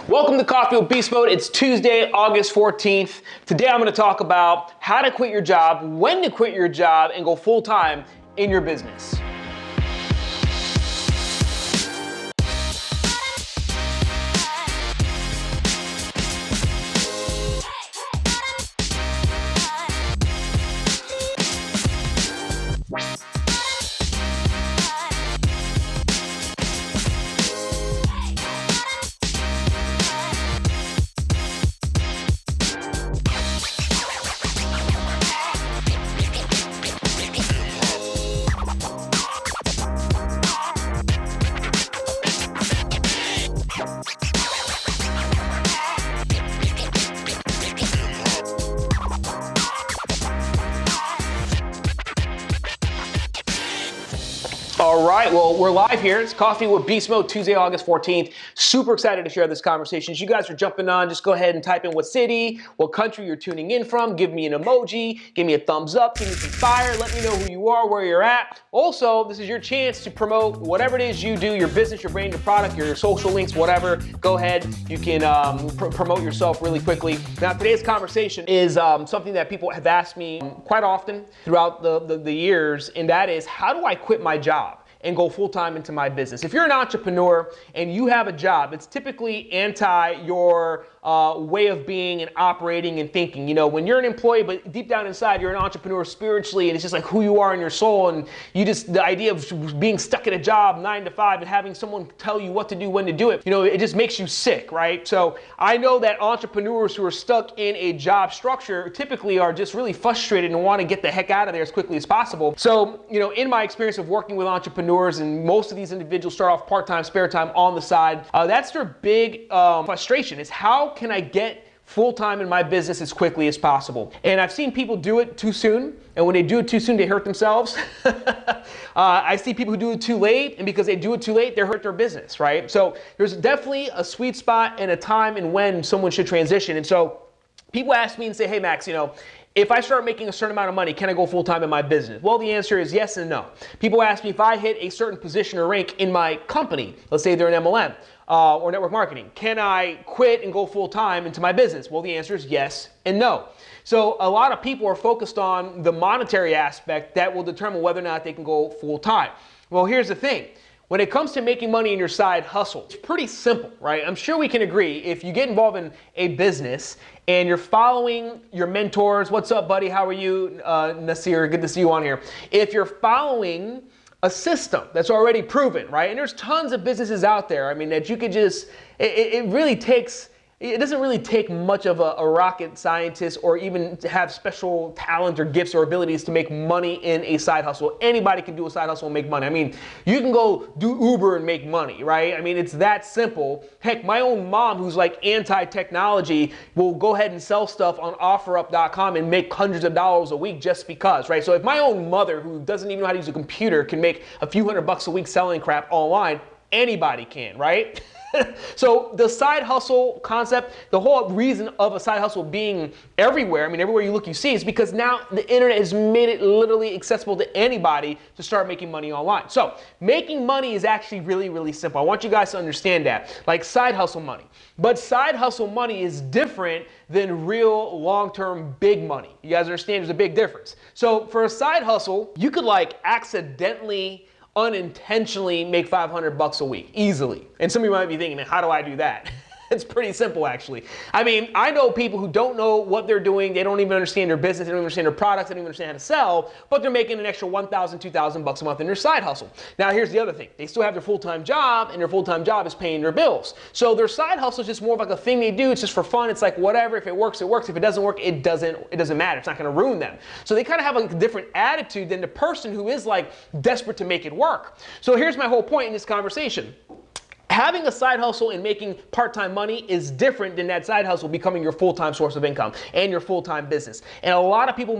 Welcome to Coffee with Beast Mode. It's Tuesday, August 14th. Today I'm going to talk about how to quit your job, when to quit your job, and go full-time in your business. All right, well, we're live here. It's Coffee with Beast Mode, Tuesday, August 14th. Super excited to share this conversation. As you guys are jumping on, just go ahead and type in what city, what country you're tuning in from. Give me an emoji, give me a thumbs up, give me some fire. Let me know who you are, where you're at. Also, this is your chance to promote whatever it is you do, your business, your brand, your product, your social links, whatever. Go ahead. You can promote yourself really quickly. Now, today's conversation is something that people have asked me quite often throughout the years, and that is, how do I quit my job and go full-time into my business? If you're an entrepreneur and you have a job, it's typically anti your way of being and operating and thinking. You know, when you're an employee, but deep down inside, you're an entrepreneur spiritually, and it's just like who you are in your soul, and you just, the idea of being stuck at a job 9 to 5 and having someone tell you what to do, when to do it, you know, it just makes you sick, right? So I know that entrepreneurs who are stuck in a job structure typically are just really frustrated and want to get the heck out of there as quickly as possible. So, you know, in my experience of working with entrepreneurs, and most of these individuals start off part-time, spare time on the side, that's their big frustration, is how can I get full-time in my business as quickly as possible? And I've seen people do it too soon, and when they do it too soon, they hurt themselves. I see people who do it too late, and because they do it too late, they hurt their business, right? So there's definitely a sweet spot and a time and when someone should transition. And so people ask me and say, hey, Max, you know, if I start making a certain amount of money, can I go full-time in my business? Well, the answer is yes and no. People ask me if I hit a certain position or rank in my company, let's say they're an MLM or network marketing, can I quit and go full-time into my business? Well, the answer is yes and no. So a lot of people are focused on the monetary aspect that will determine whether or not they can go full-time. Well, here's the thing. When it comes to making money in your side hustle, it's pretty simple, right? I'm sure we can agree if you get involved in a business and you're following your mentors, what's up, buddy? How are you? Nasir, good to see you on here. If you're following a system that's already proven, right? And there's tons of businesses out there, I mean, that you could just, it really takes, it doesn't really take much of a rocket scientist or even to have special talent or gifts or abilities to make money in a side hustle. Anybody can do a side hustle and make money. I mean, you can go do Uber and make money, right? I mean, it's that simple. Heck, my own mom, who's like anti-technology, will go ahead and sell stuff on offerup.com and make hundreds of dollars a week just because, right? So if my own mother, who doesn't even know how to use a computer, can make a few $100 a week selling crap online, anybody can, right? So the side hustle concept, the whole reason of a side hustle being everywhere, I mean, everywhere you look, you see, is because now the internet has made it literally accessible to anybody to start making money online. So making money is actually really, really simple. I want you guys to understand that, like side hustle money. But side hustle money is different than real long-term big money. You guys understand there's a big difference. So for a side hustle, you could like accidentally, unintentionally make $500 a week easily. And some of you might be thinking, man, how do I do that? It's pretty simple, actually. I mean, I know people who don't know what they're doing. They don't even understand their business. They don't understand their products. They don't even understand how to sell, but they're making an extra $1,000, $2,000 a month in their side hustle. Now, here's the other thing. They still have their full-time job, and their full-time job is paying their bills. So their side hustle is just more of like a thing they do. It's just for fun. It's like whatever. If it works, it works. If it doesn't work, it doesn't matter. It's not going to ruin them. So they kind of have a different attitude than the person who is like desperate to make it work. So here's my whole point in this conversation. Having a side hustle and making part-time money is different than that side hustle becoming your full-time source of income and your full-time business. And a lot of people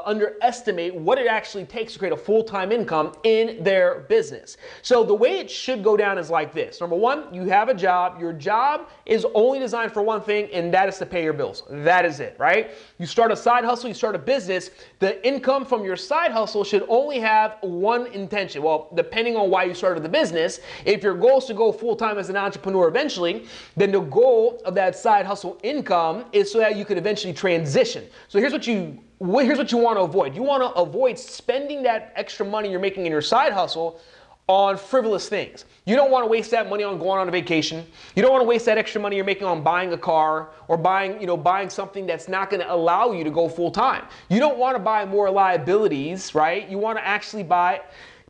underestimate what it actually takes to create a full-time income in their business. So the way it should go down is like this. Number one, you have a job. Your job is only designed for one thing, and that is to pay your bills. That is it, right? You start a side hustle, you start a business. The income from your side hustle should only have one intention. Well, depending on why you started the business, if your goal is to go full-time as an entrepreneur eventually, then the goal of that side hustle income is so that you can eventually transition. So here's what you want to avoid. You want to avoid spending that extra money you're making in your side hustle on frivolous things. You don't want to waste that money on going on a vacation. You don't want to waste that extra money you're making on buying a car or buying something that's not going to allow you to go full time. You don't want to buy more liabilities, right? You want to actually buy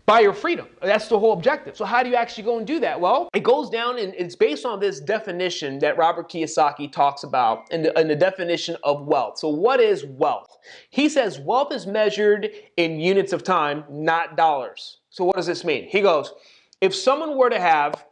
your freedom. That's the whole objective. So how do you actually go and do that? Well, it goes down and it's based on this definition that Robert Kiyosaki talks about in the definition of wealth. So what is wealth? He says wealth is measured in units of time, not dollars. So what does this mean? He goes, if someone were to have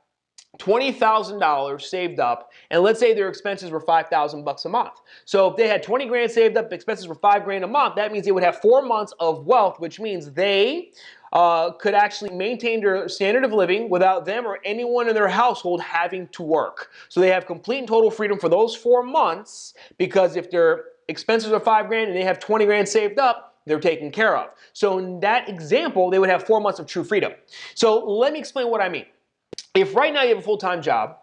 $20,000 saved up, and let's say their expenses were $5,000 a month. So if they had 20 grand saved up, expenses were $5,000 a month, that means they would have 4 months of wealth, which means they could actually maintain their standard of living without them or anyone in their household having to work. So they have complete and total freedom for those 4 months, because if their expenses are $5,000 and they have 20 grand saved up, they're taken care of. So in that example, they would have 4 months of true freedom. So let me explain what I mean. If right now you have a full-time job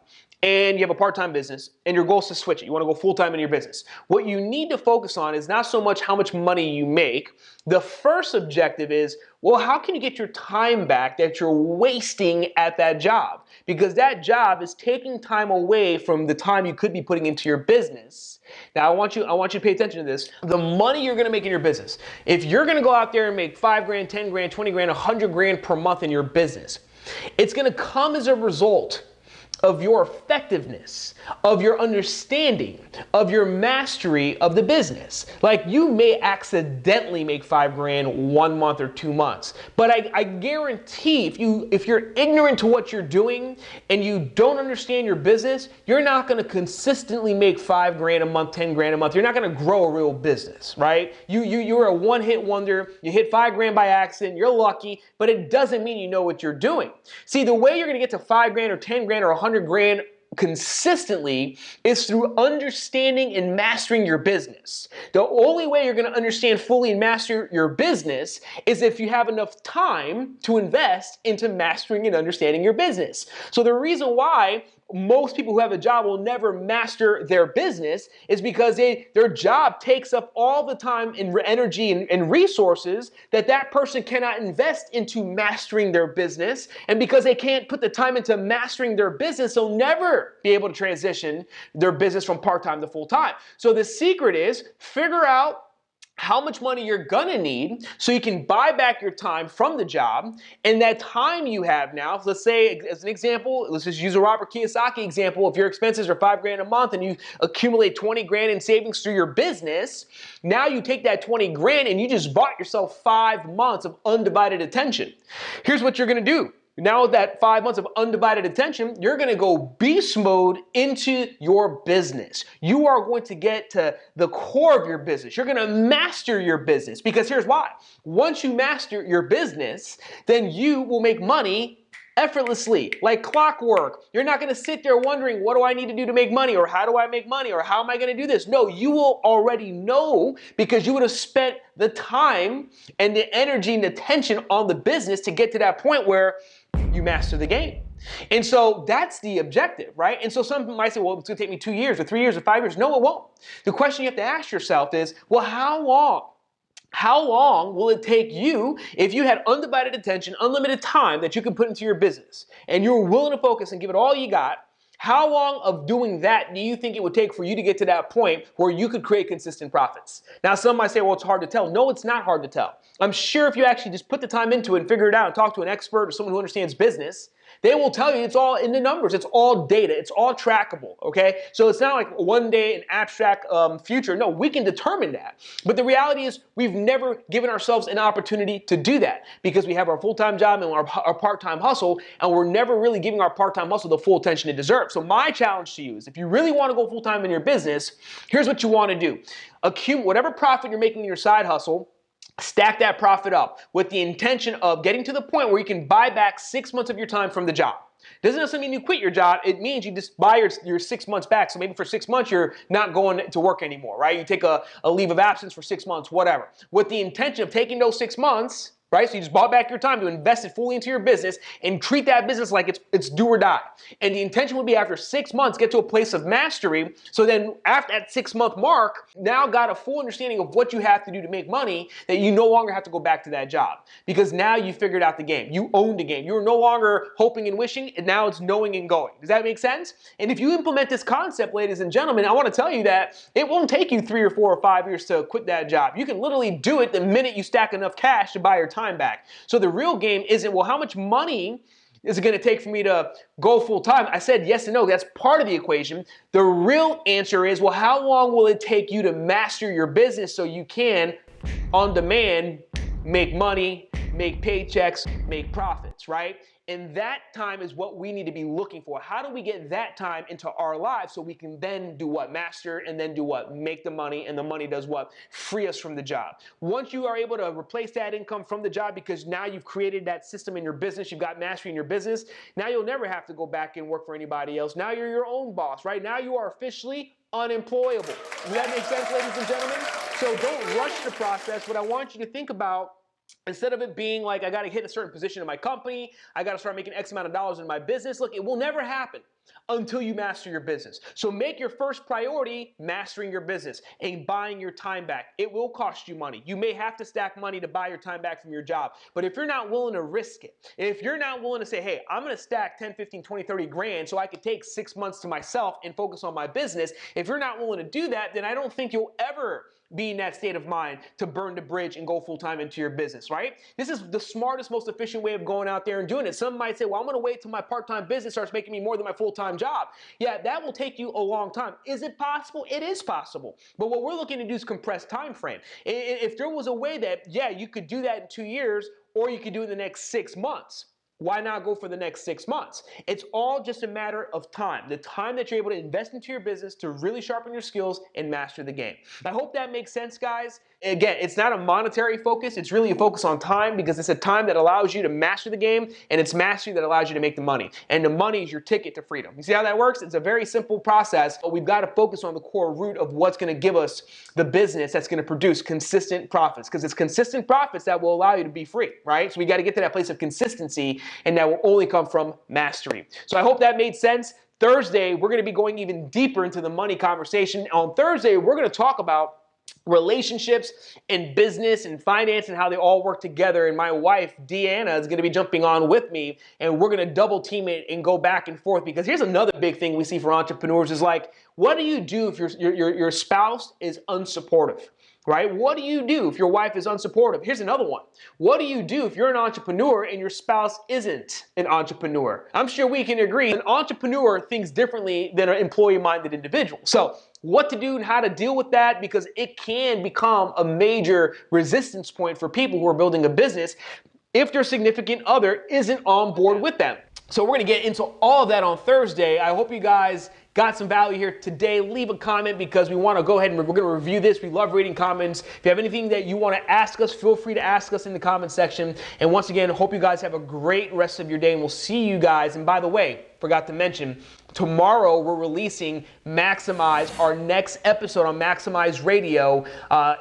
and you have a part-time business and your goal is to switch it, you want to go full-time in your business, what you need to focus on is not so much how much money you make. The first objective is, well, how can you get your time back that you're wasting at that job? Because that job is taking time away from the time you could be putting into your business. Now, I want you to pay attention to this. The money you're going to make in your business, if you're going to go out there and make $5,000, $10,000, $20,000, $100,000 per month in your business, it's going to come as a result of your effectiveness, of your understanding, of your mastery of the business. Like, you may accidentally make $5,000 1 month or 2 months, but I guarantee if you're ignorant to what you're doing and you don't understand your business, you're not going to consistently make $5,000 a month, $10,000 a month. You're not going to grow a real business, right? You're a one-hit wonder. You hit $5,000 by accident. You're lucky, but it doesn't mean you know what you're doing. See, the way you're going to get to $5,000 or $10,000 or $100,000 consistently is through understanding and mastering your business. The only way you're going to understand fully and master your business is if you have enough time to invest into mastering and understanding your business. So the reason why most people who have a job will never master their business is because their job takes up all the time and energy and resources that person cannot invest into mastering their business. And because they can't put the time into mastering their business, they'll never be able to transition their business from part-time to full-time. So the secret is figure out how much money you're gonna need so you can buy back your time from the job, and that time you have now, let's say as an example, let's just use a Robert Kiyosaki example. If your expenses are $5,000 a month and you accumulate 20 grand in savings through your business, now you take that 20 grand and you just bought yourself 5 months of undivided attention. Here's what you're gonna do. Now with that 5 months of undivided attention, you're going to go beast mode into your business. You are going to get to the core of your business. You're going to master your business, because here's why. Once you master your business, then you will make money effortlessly, like clockwork. You're not going to sit there wondering, what do I need to do to make money? Or how do I make money? Or how am I going to do this? No, you will already know, because you would have spent the time and the energy and attention on the business to get to that point where you master the game. And so that's the objective, right? And so some people might say, well, it's going to take me 2 years or 3 years or 5 years. No, it won't. The question you have to ask yourself is, well, how long? How long will it take you if you had undivided attention, unlimited time that you can put into your business, and you're willing to focus and give it all you got? How long of doing that do you think it would take for you to get to that point where you could create consistent profits? Now, some might say, well, it's hard to tell. No, it's not hard to tell. I'm sure if you actually just put the time into it and figure it out and talk to an expert or someone who understands business, they will tell you it's all in the numbers. It's all data. It's all trackable, okay? So it's not like one day an abstract future. No, we can determine that. But the reality is we've never given ourselves an opportunity to do that, because we have our full-time job and our part-time hustle, and we're never really giving our part-time hustle the full attention it deserves. So my challenge to you is, if you really want to go full-time in your business, here's what you want to do. Accumulate whatever profit you're making in your side hustle. Stack that profit up with the intention of getting to the point where you can buy back 6 months of your time from the job. Doesn't necessarily mean you quit your job. It means you just buy your 6 months back. So maybe for 6 months, you're not going to work anymore, right? You take a leave of absence for 6 months, whatever. With the intention of taking those 6 months right? So you just bought back your time to invest it fully into your business and treat that business like it's do or die. And the intention would be after 6 months, get to a place of mastery. So then after that 6-month mark, now got a full understanding of what you have to do to make money, that you no longer have to go back to that job. Because now you figured out the game. You own the game. You're no longer hoping and wishing, and now it's knowing and going. Does that make sense? And if you implement this concept, ladies and gentlemen, I want to tell you that it won't take you 3 or 4 or 5 years to quit that job. You can literally do it the minute you stack enough cash to buy your time back. So the real game isn't, well, how much money is it going to take for me to go full time? I said yes and no. That's part of the equation. The real answer is, well, how long will it take you to master your business so you can, on demand, make money, make paychecks, make profits, right? And that time is what we need to be looking for. How do we get that time into our lives so we can then do what? Master, and then do what? Make the money, and the money does what? Free us from the job. Once you are able to replace that income from the job, because now you've created that system in your business, you've got mastery in your business, now you'll never have to go back and work for anybody else. Now you're your own boss, right? Now you are officially unemployable. Does that make sense, ladies and gentlemen? So don't rush the process. What I want you to think about, instead of it being like, I got to hit a certain position in my company, I got to start making X amount of dollars in my business. Look, it will never happen until you master your business. So make your first priority mastering your business and buying your time back. It will cost you money. You may have to stack money to buy your time back from your job. But if you're not willing to risk it, if you're not willing to say, hey, I'm going to stack 10, 15, 20, 30 grand so I could take 6 months to myself and focus on my business, if you're not willing to do that, then I don't think you'll ever be in that state of mind to burn the bridge and go full-time into your business, right? This is the smartest, most efficient way of going out there and doing it. Some might say, well, I'm going to wait till my part-time business starts making me more than my full-time job. Yeah, that will take you a long time. Is it possible? It is possible. But what we're looking to do is compress time frame. If there was a way that, yeah, you could do that in 2 years, or you could do it in the next 6 months, why not go for the next 6 months? It's all just a matter of time. The time that you're able to invest into your business to really sharpen your skills and master the game. I hope that makes sense, guys. Again, it's not a monetary focus. It's really a focus on time, because it's a time that allows you to master the game, and it's mastery that allows you to make the money. And the money is your ticket to freedom. You see how that works? It's a very simple process, but we've got to focus on the core root of what's going to give us the business that's going to produce consistent profits, because it's consistent profits that will allow you to be free, right? So we got to get to that place of consistency, and that will only come from mastery. So I hope that made sense. Thursday, we're going to be going even deeper into the money conversation. On Thursday, we're going to talk about relationships and business and finance and how they all work together. And my wife, Deanna, is going to be jumping on with me, and we're going to double team it and go back and forth, because here's another big thing we see for entrepreneurs is like, what do you do if your spouse is unsupportive? Right? What do you do if your wife is unsupportive? Here's another one. What do you do if you're an entrepreneur and your spouse isn't an entrepreneur? I'm sure we can agree an entrepreneur thinks differently than an employee-minded individual. So what to do and how to deal with that, because it can become a major resistance point for people who are building a business if their significant other isn't on board with them. So we're going to get into all of that on Thursday. I hope you guys got some value here today. Leave a comment, because we want to go ahead and we're going to review this. We love reading comments. If you have anything that you want to ask us, feel free to ask us in the comment section. And once again, hope you guys have a great rest of your day, and we'll see you guys. And by the way, forgot to mention, tomorrow we're releasing Maximize, our next episode on Maximize Radio.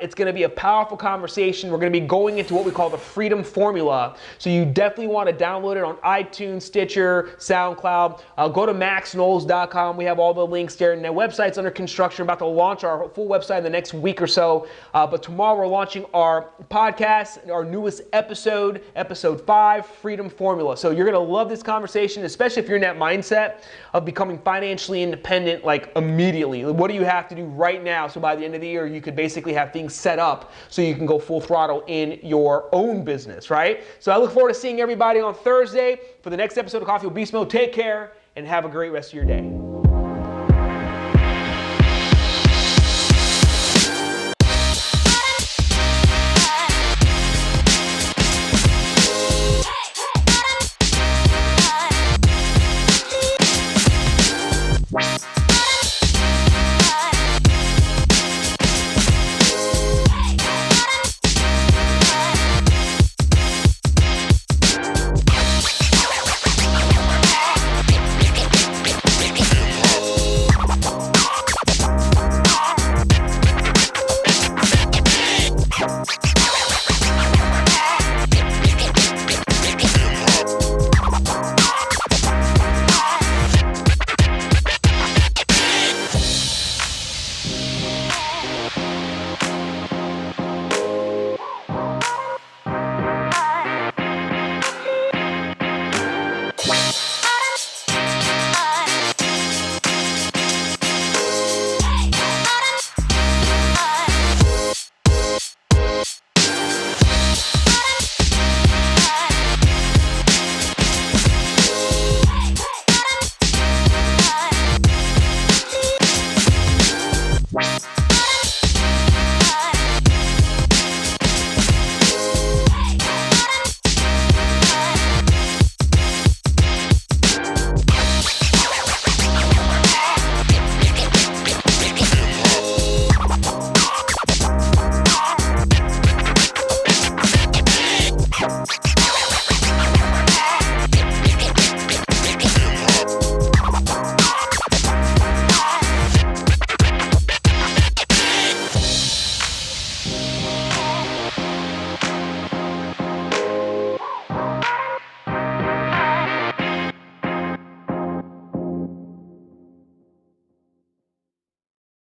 It's going to be a powerful conversation. We're going to be going into what we call the freedom formula. So you definitely want to download it on iTunes, Stitcher, SoundCloud. Go to maxknowles.com. We have all the links there, and the website's under construction. We're about to launch our full website in the next week or so. But tomorrow we're launching our podcast, our newest episode, episode 5, Freedom Formula. So you're going to love this conversation, especially if you're in that mindset of becoming financially independent, like immediately. What do you have to do right now so by the end of the year you could basically have things set up so you can go full throttle in your own business, right? So I look forward to seeing everybody on Thursday for the next episode of Coffee with Beast Mode. Take care and have a great rest of your day.